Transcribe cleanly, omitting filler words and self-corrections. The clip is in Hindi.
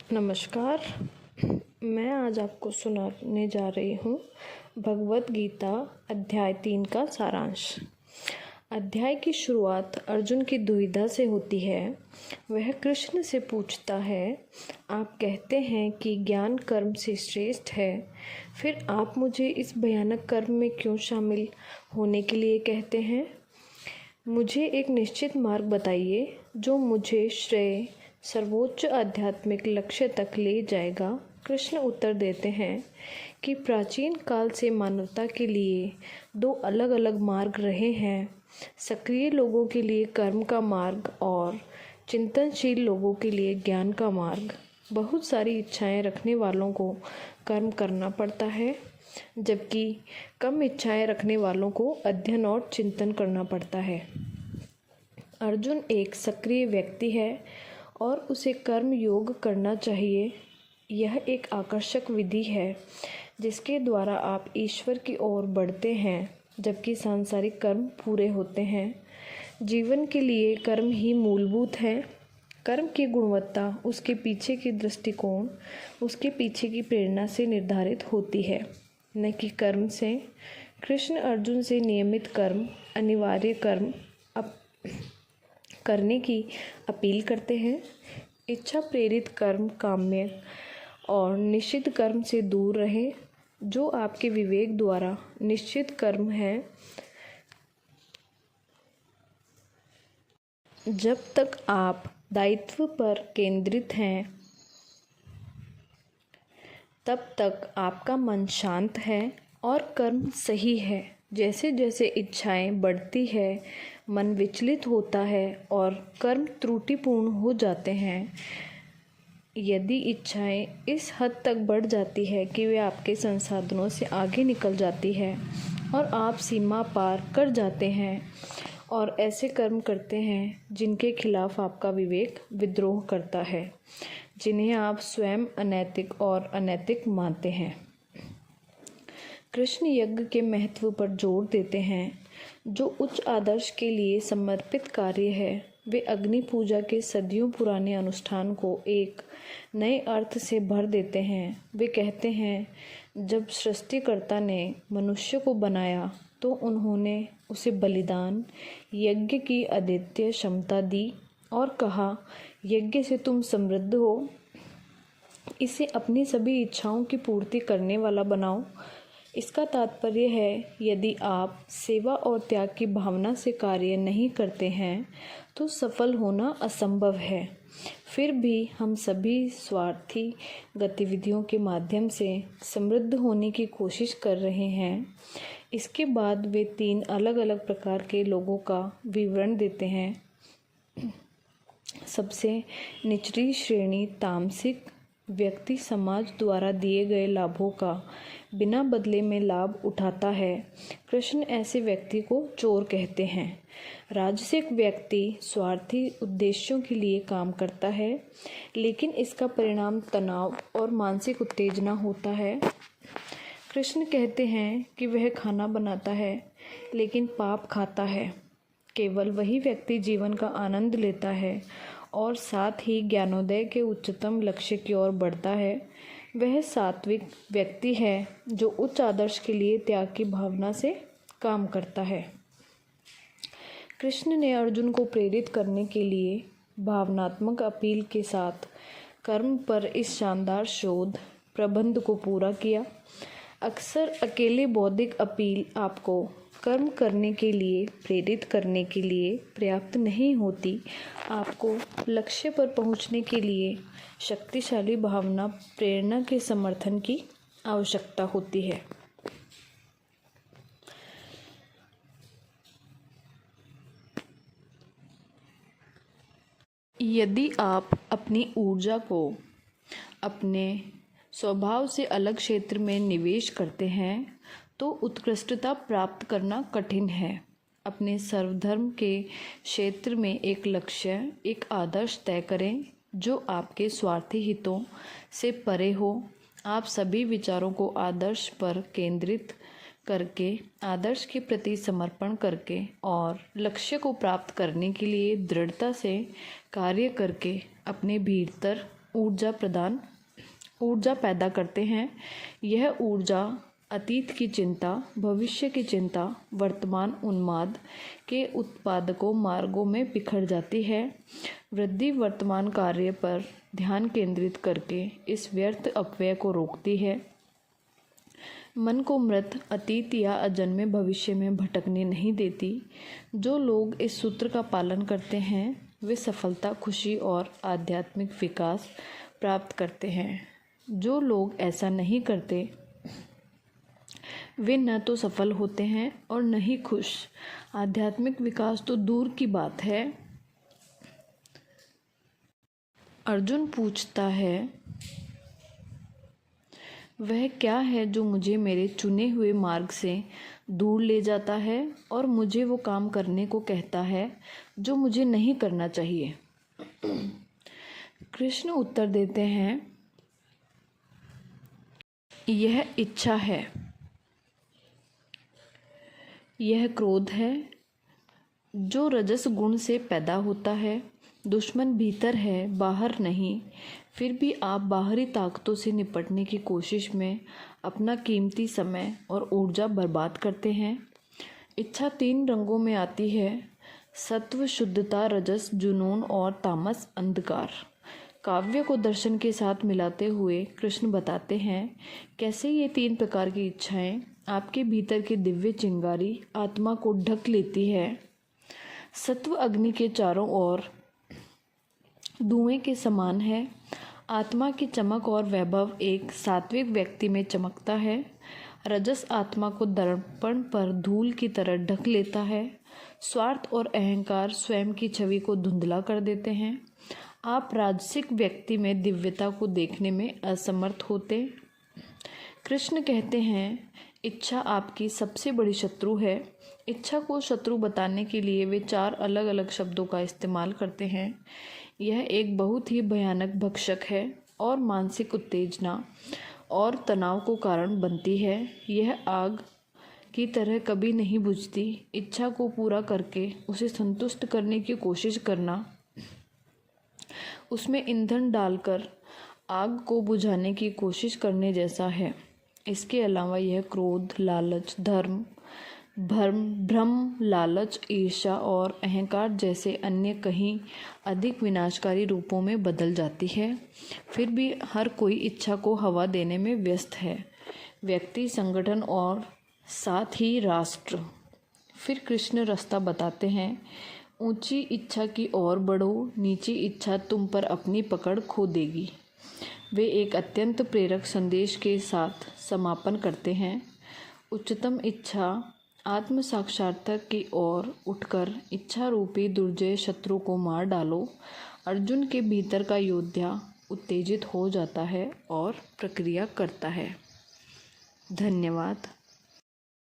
नमस्कार। मैं आज आपको सुनाने जा रही हूँ भगवत गीता अध्याय 3 का सारांश। अध्याय की शुरुआत अर्जुन की दुविधा से होती है। वह कृष्ण से पूछता है, आप कहते हैं कि ज्ञान कर्म से श्रेष्ठ है, फिर आप मुझे इस भयानक कर्म में क्यों शामिल होने के लिए कहते हैं? मुझे एक निश्चित मार्ग बताइए जो मुझे श्रेय सर्वोच्च आध्यात्मिक लक्ष्य तक ले जाएगा। कृष्ण उत्तर देते हैं कि प्राचीन काल से मानवता के लिए दो अलग अलग मार्ग रहे हैं, सक्रिय लोगों के लिए कर्म का मार्ग और चिंतनशील लोगों के लिए ज्ञान का मार्ग। बहुत सारी इच्छाएं रखने वालों को कर्म करना पड़ता है, जबकि कम इच्छाएं रखने वालों को अध्ययन और चिंतन करना पड़ता है। अर्जुन एक सक्रिय व्यक्ति है और उसे कर्म योग करना चाहिए। यह एक आकर्षक विधि है जिसके द्वारा आप ईश्वर की ओर बढ़ते हैं, जबकि सांसारिक कर्म पूरे होते हैं। जीवन के लिए कर्म ही मूलभूत है। कर्म की गुणवत्ता उसके पीछे की दृष्टिकोण, उसके पीछे की प्रेरणा से निर्धारित होती है, न कि कर्म से। कृष्ण अर्जुन से नियमित कर्म, अनिवार्य कर्म करने की अपील करते हैं। इच्छा प्रेरित कर्म काम्य और निषिद्ध कर्म से दूर रहें। जो आपके विवेक द्वारा निश्चित कर्म है, जब तक आप दायित्व पर केंद्रित हैं तब तक आपका मन शांत है और कर्म सही है। जैसे जैसे इच्छाएं बढ़ती है, मन विचलित होता है और कर्म त्रुटिपूर्ण हो जाते हैं। यदि इच्छाएं इस हद तक बढ़ जाती है कि वे आपके संसाधनों से आगे निकल जाती है और आप सीमा पार कर जाते हैं और ऐसे कर्म करते हैं जिनके खिलाफ आपका विवेक विद्रोह करता है, जिन्हें आप स्वयं अनैतिक और अनैतिक मानते हैं। कृष्ण यज्ञ के महत्व पर जोर देते हैं, जो उच्च आदर्श के लिए समर्पित कार्य है। वे अग्नि पूजा के सदियों पुराने अनुष्ठान को एक नए अर्थ से भर देते हैं। वे कहते हैं, जब सृष्टिकर्ता ने मनुष्य को बनाया तो उन्होंने उसे बलिदान यज्ञ की अद्वितीय क्षमता दी और कहा, यज्ञ से तुम समृद्ध हो, इसे अपनी सभी इच्छाओं की पूर्ति करने वाला बनाओ। इसका तात्पर्य है, यदि आप सेवा और त्याग की भावना से कार्य नहीं करते हैं तो सफल होना असंभव है। फिर भी हम सभी स्वार्थी गतिविधियों के माध्यम से समृद्ध होने की कोशिश कर रहे हैं। इसके बाद वे 3 अलग अलग प्रकार के लोगों का विवरण देते हैं। सबसे निचली श्रेणी तामसिक व्यक्ति समाज द्वारा दिए गए लाभों का बिना बदले में लाभ उठाता है। कृष्ण ऐसे व्यक्ति को चोर कहते हैं। राजसिक व्यक्ति स्वार्थी उद्देश्यों के लिए काम करता है, लेकिन इसका परिणाम तनाव और मानसिक उत्तेजना होता है। कृष्ण कहते हैं कि वह खाना बनाता है लेकिन पाप खाता है। केवल वही व्यक्ति जीवन का आनंद लेता है और साथ ही ज्ञानोदय के उच्चतम लक्ष्य की ओर बढ़ता है। वह सात्विक व्यक्ति है जो उच्च आदर्श के लिए त्याग की भावना से काम करता है। कृष्ण ने अर्जुन को प्रेरित करने के लिए भावनात्मक अपील के साथ कर्म पर इस शानदार शोध प्रबंध को पूरा किया। अक्सर अकेले बौद्धिक अपील आपको कर्म करने के लिए प्रेरित करने के लिए पर्याप्त नहीं होती। आपको लक्ष्य पर पहुंचने के लिए शक्तिशाली भावना प्रेरणा के समर्थन की आवश्यकता होती है। यदि आप अपनी ऊर्जा को अपने स्वभाव से अलग क्षेत्र में निवेश करते हैं तो उत्कृष्टता प्राप्त करना कठिन है। अपने सर्वधर्म के क्षेत्र में एक लक्ष्य, एक आदर्श तय करें जो आपके स्वार्थी हितों से परे हो। आप सभी विचारों को आदर्श पर केंद्रित करके, आदर्श के प्रति समर्पण करके और लक्ष्य को प्राप्त करने के लिए दृढ़ता से कार्य करके अपने भीतर ऊर्जा पैदा करते हैं। यह ऊर्जा अतीत की चिंता, भविष्य की चिंता, वर्तमान उन्माद के उत्पादकों मार्गों में बिखर जाती है। वृद्धि वर्तमान कार्य पर ध्यान केंद्रित करके इस व्यर्थ अपव्यय को रोकती है। मन को मृत अतीत या अजन्मे भविष्य में भटकने नहीं देती। जो लोग इस सूत्र का पालन करते हैं वे सफलता, खुशी और आध्यात्मिक विकास प्राप्त करते हैं। जो लोग ऐसा नहीं करते वे न तो सफल होते हैं और न ही खुश। आध्यात्मिक विकास तो दूर की बात है। अर्जुन पूछता है, वह क्या है जो मुझे मेरे चुने हुए मार्ग से दूर ले जाता है और मुझे वो काम करने को कहता है जो मुझे नहीं करना चाहिए। कृष्ण उत्तर देते हैं, यह इच्छा है, यह क्रोध है जो रजस गुण से पैदा होता है। दुश्मन भीतर है, बाहर नहीं। फिर भी आप बाहरी ताकतों से निपटने की कोशिश में अपना कीमती समय और ऊर्जा बर्बाद करते हैं। इच्छा 3 रंगों में आती है, सत्व शुद्धता, रजस जुनून और तामस अंधकार। काव्य को दर्शन के साथ मिलाते हुए कृष्ण बताते हैं कैसे ये 3 प्रकार की इच्छाएं आपके भीतर की दिव्य चिंगारी आत्मा को ढक लेती है। सत्व अग्नि के चारों ओर धुएं के समान है। आत्मा की चमक और वैभव एक सात्विक व्यक्ति में चमकता है। रजस आत्मा को दर्पण पर धूल की तरह ढक लेता है। स्वार्थ और अहंकार स्वयं की छवि को धुंधला कर देते हैं। आप राजसिक व्यक्ति में दिव्यता को देखने में असमर्थ होते। कृष्ण कहते हैं, इच्छा आपकी सबसे बड़ी शत्रु है। इच्छा को शत्रु बताने के लिए वे 4 अलग अलग शब्दों का इस्तेमाल करते हैं। यह एक बहुत ही भयानक भक्षक है और मानसिक उत्तेजना और तनाव को कारण बनती है। यह आग की तरह कभी नहीं बुझती। इच्छा को पूरा करके उसे संतुष्ट करने की कोशिश करना, उसमें ईंधन डालकर आग को बुझाने की कोशिश करने जैसा है। इसके अलावा यह क्रोध, लालच, भ्रम, लालच, ईर्ष्या और अहंकार जैसे अन्य कहीं अधिक विनाशकारी रूपों में बदल जाती है। फिर भी हर कोई इच्छा को हवा देने में व्यस्त है, व्यक्ति, संगठन और साथ ही राष्ट्र। फिर कृष्ण रास्ता बताते हैं, ऊंची इच्छा की ओर बढ़ो, नीची इच्छा तुम पर अपनी पकड़ खो देगी। वे एक अत्यंत प्रेरक संदेश के साथ समापन करते हैं। उच्चतम इच्छा आत्म साक्षात्कार की ओर उठकर इच्छा रूपी दुर्जय शत्रु को मार डालो। अर्जुन के भीतर का योद्धा उत्तेजित हो जाता है और प्रक्रिया करता है। धन्यवाद।